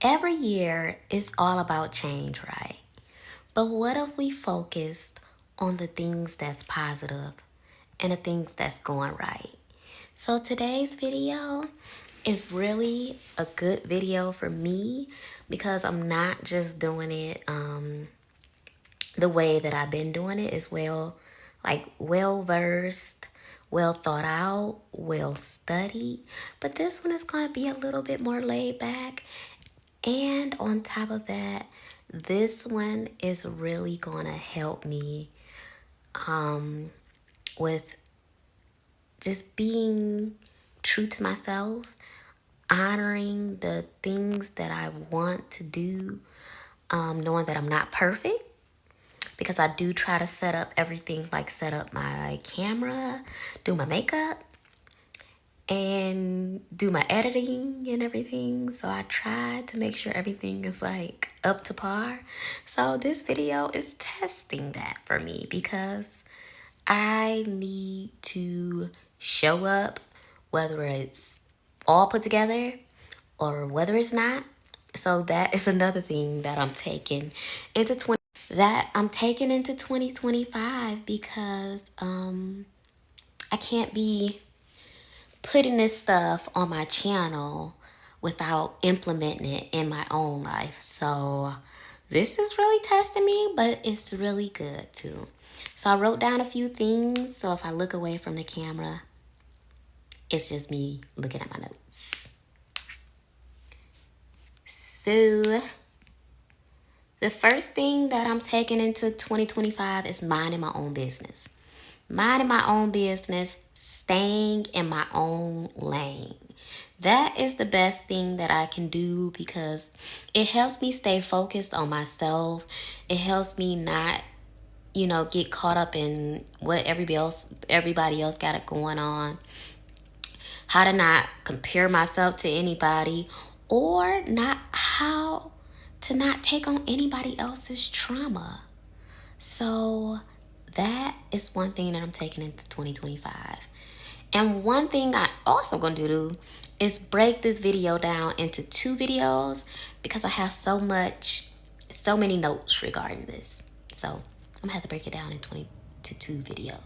Every year is all about change, right? But what if we focused on the things that's positive and the things that's going right? So today's video is really a good video for me because I'm not just doing it the way that I've been doing it as well, like well versed, well thought out, well studied. But this one is going to be a little bit more laid back. And on top of that, this one is really going to help me with just being true to myself, honoring the things that I want to do, knowing that I'm not perfect because I do try to set up everything, like set up my camera, do my makeup, and do my editing and everything. So I try to make sure everything is like up to par. So this video is testing that for me because I need to show up, whether it's all put together or whether it's not. So that is another thing that I'm taking into 2025 because I can't be putting this stuff on my channel without implementing it in my own life. So this is really testing me, but it's really good too. So I wrote down a few things. So if I look away from the camera, it's just me looking at my notes. So the first thing that I'm taking into 2025 is minding my own business. Minding my own business, staying in my own lane. That is the best thing that I can do because it helps me stay focused on myself. It helps me not, get caught up in what everybody else got it going on. How to not compare myself to anybody, or how to not take on anybody else's trauma. So that is one thing that I'm taking into 2025. And one thing I also going to do is break this video down into 2 videos because I have so many notes regarding this. So I'm going to have to break it down into 2 videos.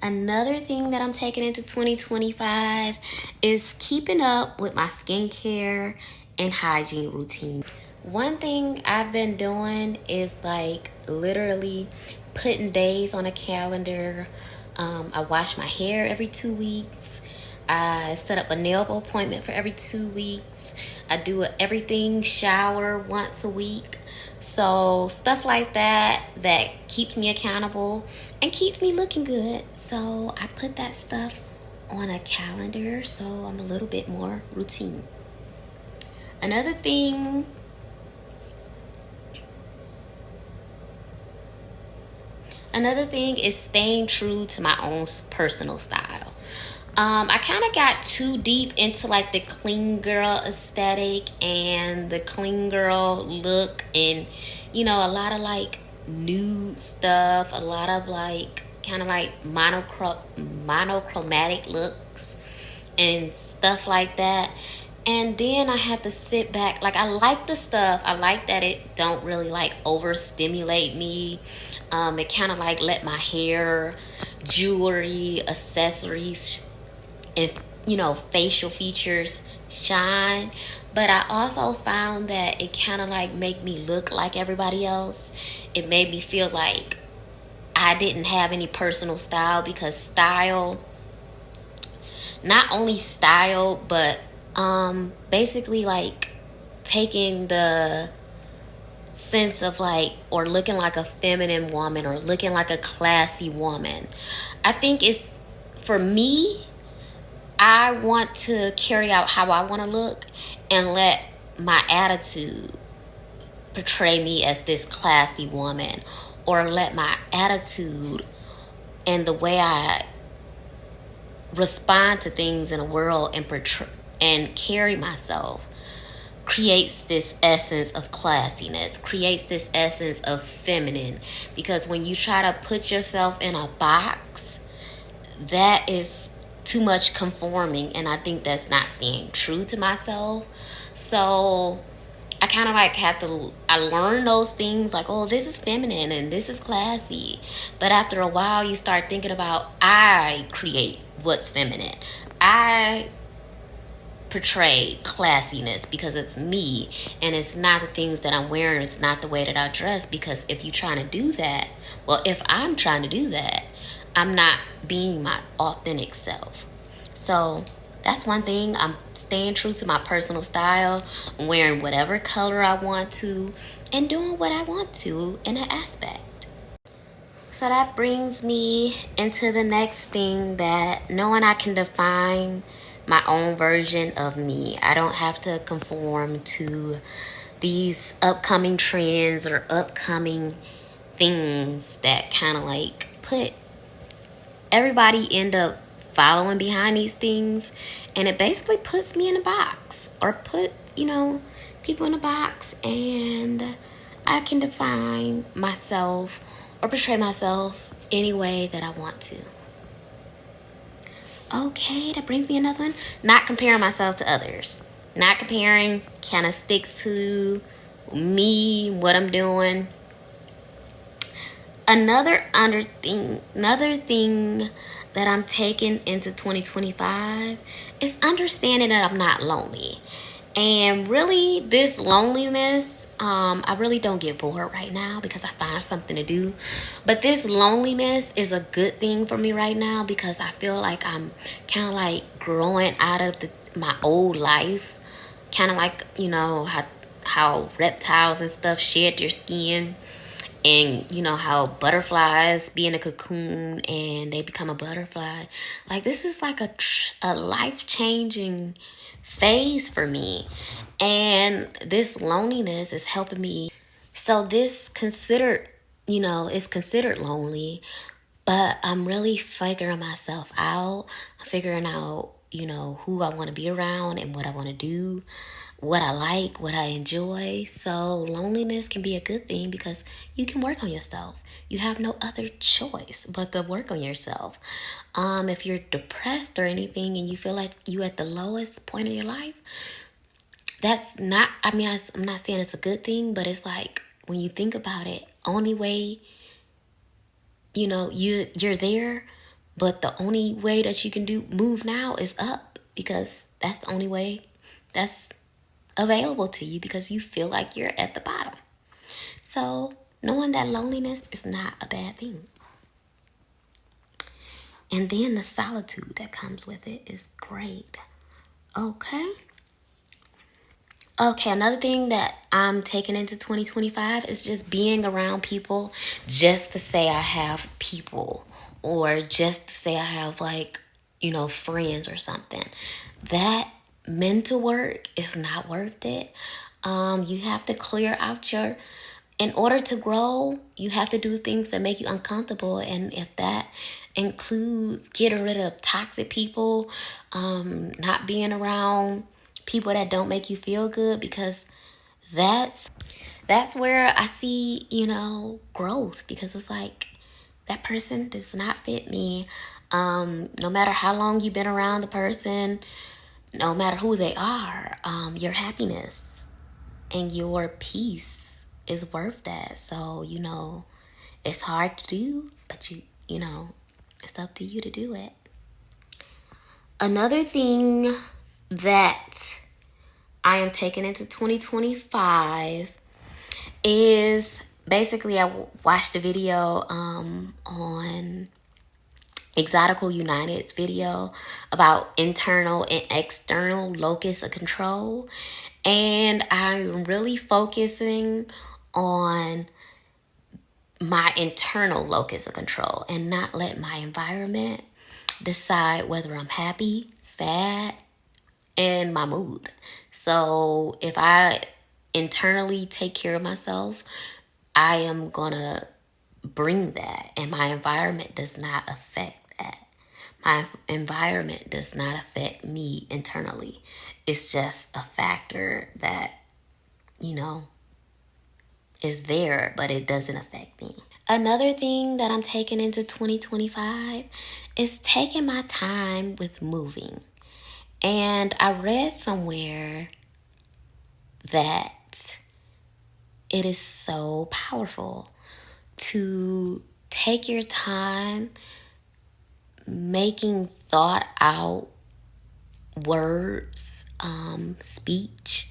Another thing that I'm taking into 2025 is keeping up with my skincare and hygiene routine. One thing I've been doing is like literally putting days on a calendar. I wash my hair every 2 weeks. I set up a nail appointment for every 2 weeks. I do an everything shower once a week. So stuff like that keeps me accountable and keeps me looking good. So I put that stuff on a calendar so I'm a little bit more routine. Another thing is staying true to my own personal style. I kind of got too deep into like the clean girl aesthetic and the clean girl look, and a lot of like nude stuff, a lot of like kind of like monochromatic looks and stuff like that. And then I had to sit back. Like, I like the stuff. I like that it don't really like overstimulate me. It kind of like let my hair, jewelry, accessories, and facial features shine. But I also found that it kind of like make me look like everybody else. It made me feel like I didn't have any personal style, because style, not only style, but basically like taking the sense of like, or looking like a feminine woman or looking like a classy woman. I think it's, for me, I want to carry out how I want to look and let my attitude portray me as this classy woman, or let my attitude and the way I respond to things in the world and carry myself creates this essence of classiness, creates this essence of feminine. Because when you try to put yourself in a box, that is too much conforming, and I think that's not staying true to myself. So I kind of like I learned those things like, oh, this is feminine and this is classy. But after a while, you start thinking about, I create what's feminine. I portray classiness because it's me, and it's not the things that I'm wearing. It's not the way that I dress, because if you're trying to do that, well, if I'm trying to do that, I'm not being my authentic self. So that's one thing. I'm staying true to my personal style. I'm wearing whatever color I want to and doing what I want to in that aspect. So that brings me into the next thing, that knowing I can define my own version of me. I don't have to conform to these upcoming trends or upcoming things that kind of like put everybody end up following behind these things, and it basically puts me in a box, or put, people in a box, and I can define myself or portray myself any way that I want to. Okay, that brings me another one. Not comparing myself to others. Not comparing kind of sticks to me, what I'm doing. Another thing that I'm taking into 2025 is understanding that I'm not lonely. And really, this loneliness, I really don't get bored right now because I find something to do. But this loneliness is a good thing for me right now, because I feel like I'm kind of like growing out of my old life. Kind of like, how reptiles and stuff shed their skin. And how butterflies be in a cocoon and they become a butterfly. Like, this is like a life-changing phase for me. And this loneliness is helping me. So this is considered lonely, but I'm really figuring myself out. I'm figuring out, who I want to be around and what I want to do, what I like, what I enjoy. So loneliness can be a good thing because you can work on yourself. You have no other choice but to work on yourself. If you're depressed or anything and you feel like you at the lowest point of your life, that's not, I'm not saying it's a good thing, but it's like, when you think about it, only way, you're there, but the only way that you can move now is up, because that's the only way that's available to you, because you feel like you're at the bottom. So knowing that loneliness is not a bad thing. And then the solitude that comes with it is great. Okay, another thing that I'm taking into 2025 is just being around people just to say I have people, or just to say I have, like, friends or something. That mental work is not worth it. You have to clear out in order to grow, you have to do things that make you uncomfortable. And if that includes getting rid of toxic people, not being around people that don't make you feel good, because that's where I see, growth, because it's like, that person does not fit me. No matter how long you've been around the person, no matter who they are, your happiness and your peace is worth that. So, it's hard to do, but it's up to you to do it. Another thing that I am taking into 2025 is basically, I watched a video on Exotical United's video about internal and external locus of control. And I'm really focusing on my internal locus of control, and not let my environment decide whether I'm happy, sad, and my mood. So if I internally take care of myself, I am gonna bring that, and my environment does not affect that. My environment does not affect me internally. It's just a factor that, is there, but it doesn't affect me. Another thing that I'm taking into 2025 is taking my time with moving. And I read somewhere that it is so powerful to take your time making thought out words, speech,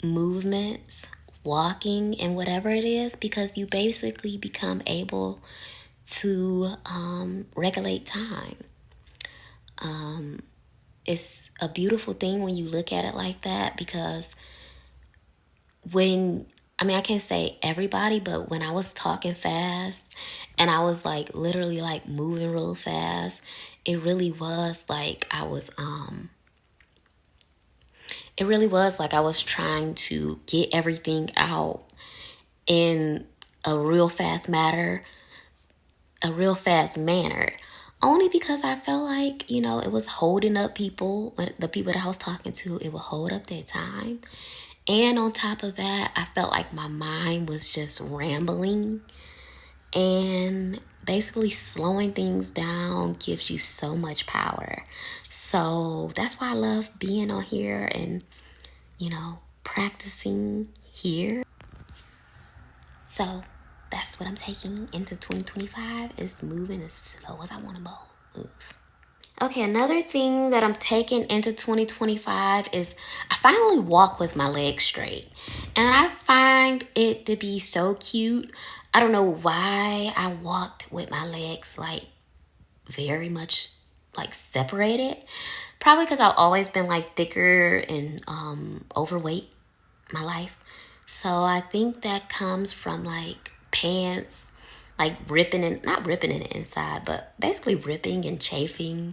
movements, walking, and whatever it is, because you basically become able to regulate time. It's a beautiful thing when you look at it like that, because I can't say everybody, but when I was talking fast and I was like literally like moving real fast, it really was like I was trying to get everything out in a real fast manner. Only because I felt like, it was holding up people, the people that I was talking to, it would hold up their time. And on top of that, I felt like my mind was just rambling. And basically slowing things down gives you so much power. So that's why I love being on here and, practicing here. So that's what I'm taking into 2025, is moving as slow as I want to move. Okay, another thing that I'm taking into 2025 is I finally walk with my legs straight. And I find it to be so cute. I don't know why I walked with my legs like very much like separated. Probably because I've always been like thicker and overweight my life. So I think that comes from like pants, like ripping and not ripping in the inside, but basically ripping and chafing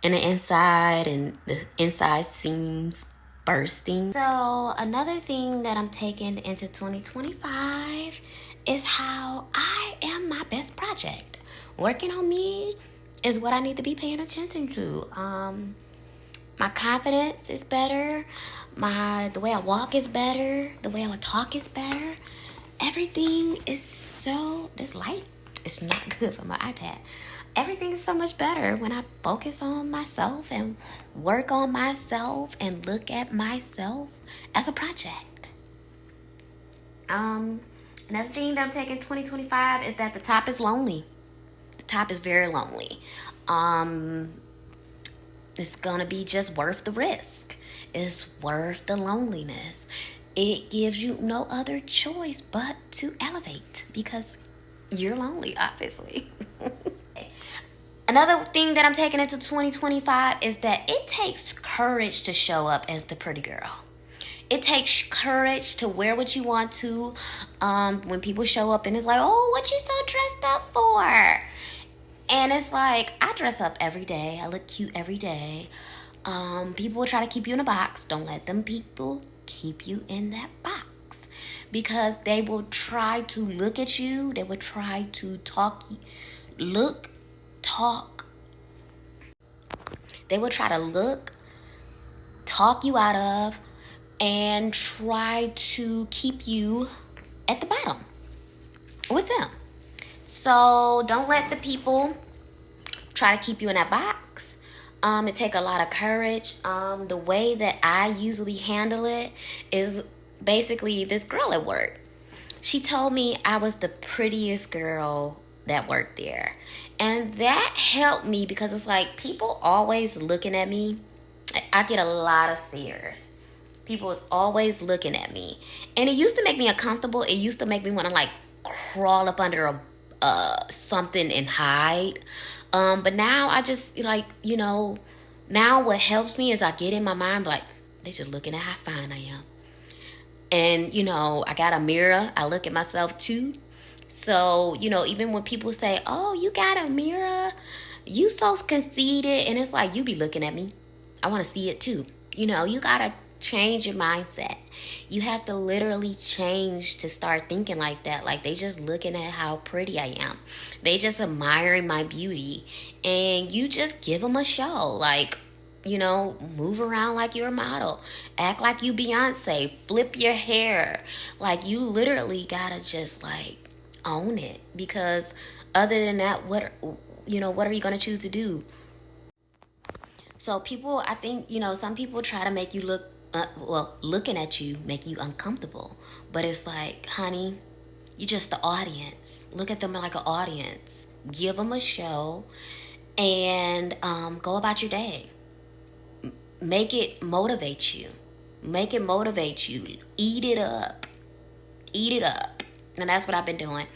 in the inside, and the inside seams bursting. So another thing that I'm taking into 2025 is how I am my best project. Working on me is what I need to be paying attention to. My confidence is better. The way I walk is better. The way I talk is better. Everything is this light is not good for my iPad. Everything is so much better when I focus on myself and work on myself and look at myself as a project. Another thing that I'm taking 2025 is that the top is lonely. The top is very lonely. It's gonna be just worth the risk. It's worth the loneliness. It gives you no other choice but to elevate, because you're lonely, obviously. Another thing that I'm taking into 2025 is that it takes courage to show up as the pretty girl. It takes courage to wear what you want to. When people show up and it's like, oh, what you so dressed up for? And it's like, I dress up every day. I look cute every day. People will try to keep you in a box. Don't let them people keep you in that box, because they will try to look at you. They will try to talk. They will try to talk you out of, and try to keep you at the bottom with them. So don't let the people try to keep you in that box. It takes a lot of courage. The way that I usually handle it is basically this girl at work. She told me I was the prettiest girl that worked there. And that helped me, because it's like people always looking at me. I get a lot of stares. People is always looking at me. And it used to make me uncomfortable. It used to make me want to like crawl up under something and hide. But now I just now what helps me is I get in my mind like, they just looking at how fine I am. And, I got a mirror. I look at myself too. So, even when people say, oh, you got a mirror, you so conceited. And it's like, you be looking at me. I want to see it too. You got to change your mindset. You have to literally change to start thinking like that. Like, they just looking at how pretty I am. They just admiring my beauty. And you just give them a show. Like, move around like you're a model. Act like you Beyonce. Flip your hair. Like, you literally gotta just like own it. Because other than that, what are you gonna choose to do? So people, I think, some people try to make you look well, looking at you make you uncomfortable. But it's like, honey, you're just the audience. Look at them like an audience. Give them a show and go about your day. Make it motivate you. Make it motivate you. Eat it up. Eat it up. And that's what I've been doing.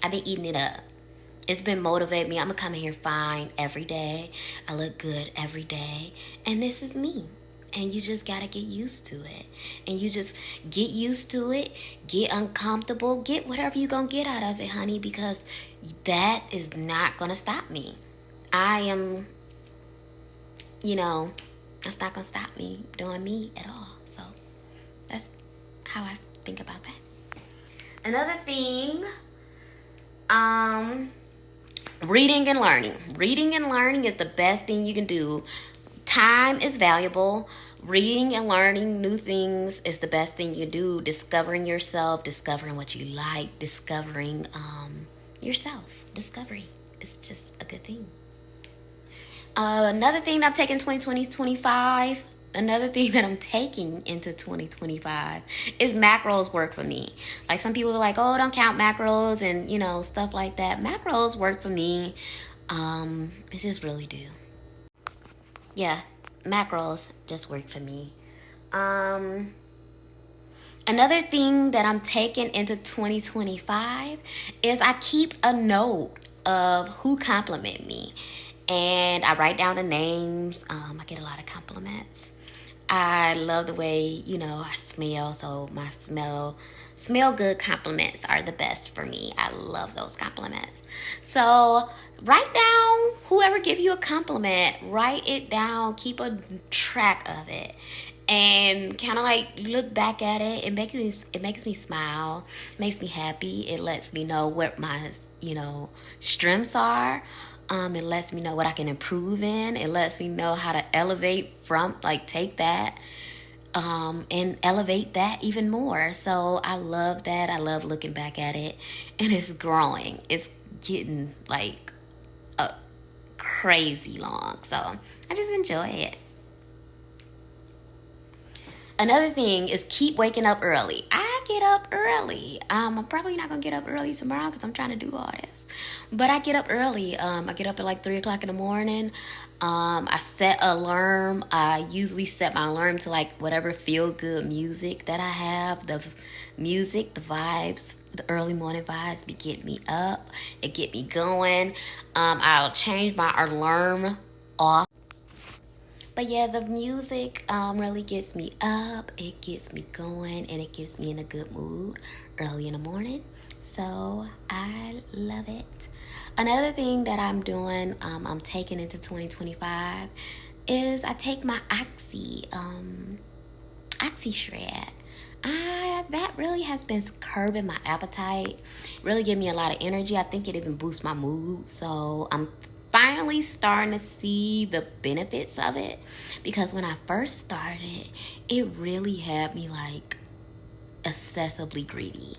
I've been eating it up. It's been motivating me. I'm going to come in here fine every day. I look good every day. And this is me. And you just got to get used to it. And you just get used to it. Get uncomfortable. Get whatever you're going to get out of it, honey. Because that is not going to stop me. I am, that's not going to stop me doing me at all. So that's how I think about that. Another thing, reading and learning. Reading and learning is the best thing you can do. Time is valuable. Reading and learning new things is the best thing you can do. Discovering yourself, discovering what you like, discovering yourself. Discovery is just a good thing. Another thing that I'm taking 2025, another thing that I'm taking into 2025 is macros work for me. Like some people are like, oh, don't count macros and, stuff like that. Macros work for me. It just really do. Yeah, macros just work for me. Another thing that I'm taking into 2025 is I keep a note of who compliment me. And I write down the names. I get a lot of compliments. I love the way, I smell. So my smell good compliments are the best for me. I love those compliments. So write down whoever give you a compliment. Write it down. Keep a track of it. And kind of like look back at it. It makes me smile. Makes me happy. It lets me know what my, strengths are. It lets me know what I can improve in. It lets me know how to elevate from, take that, and elevate that even more. So I love that. I love looking back at it, and it's growing. It's getting crazy long. So I just enjoy it. Another thing is keep waking up early. I get up early. I'm probably not going to get up early tomorrow because I'm trying to do all this. But I get up early. I get up at 3 o'clock in the morning. I set an alarm. I usually set my alarm to whatever feel-good music that I have. The music, the vibes, the early morning vibes get me up. It get me going. I'll change my alarm off. But yeah, the music really gets me up, it gets me going, and it gets me in a good mood early in the morning. So I love it. Another thing that I'm doing, I'm taking into 2025, is I take my Oxy Shred. That really has been curbing my appetite, really giving me a lot of energy. I think it even boosts my mood. So I'm finally starting to see the benefits of it, because when I first started, it really had me excessively greedy,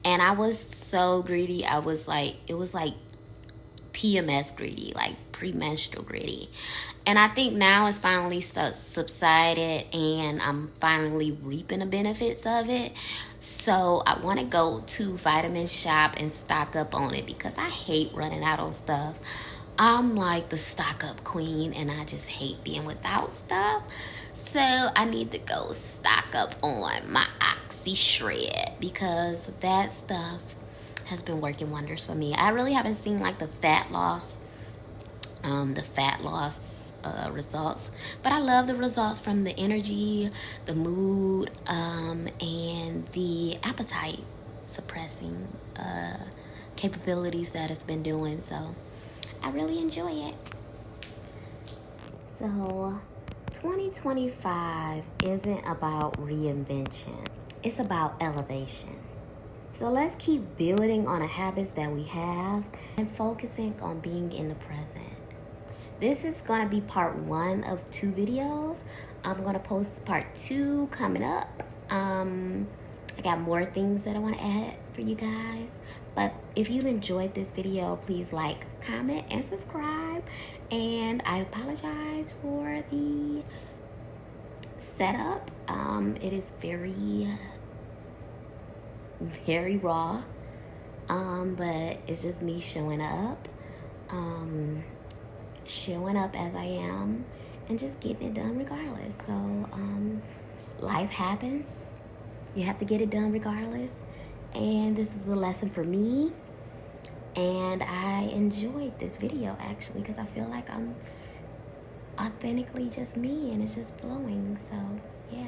and I was so greedy. It was like PMS greedy, premenstrual greedy, and I think now it's finally subsided, and I'm finally reaping the benefits of it. So I want to go to Vitamin Shop and stock up on it, because I hate running out on stuff. I'm the stock up queen, and I just hate being without stuff. So I need to go stock up on my Oxy Shred, because that stuff has been working wonders for me. I really haven't seen the fat loss results, but I love the results from the energy, the mood, and the appetite suppressing capabilities that it's been doing. So I really enjoy it. So 2025 isn't about reinvention. It's about elevation. So let's keep building on the habits that we have and focusing on being in the present. This is going to be part 1 of 2 videos. I'm going to post part 2 coming up. I got more things that I want to add for you guys. But if you enjoyed this video, please comment, and subscribe. And I apologize for the setup. It is very, very raw, but it's just me showing up, as I am, and just getting it done regardless. So life happens. You have to get it done regardless. And this is a lesson for me. And I enjoyed this video actually because I feel like I'm authentically just me and it's just flowing. So yeah.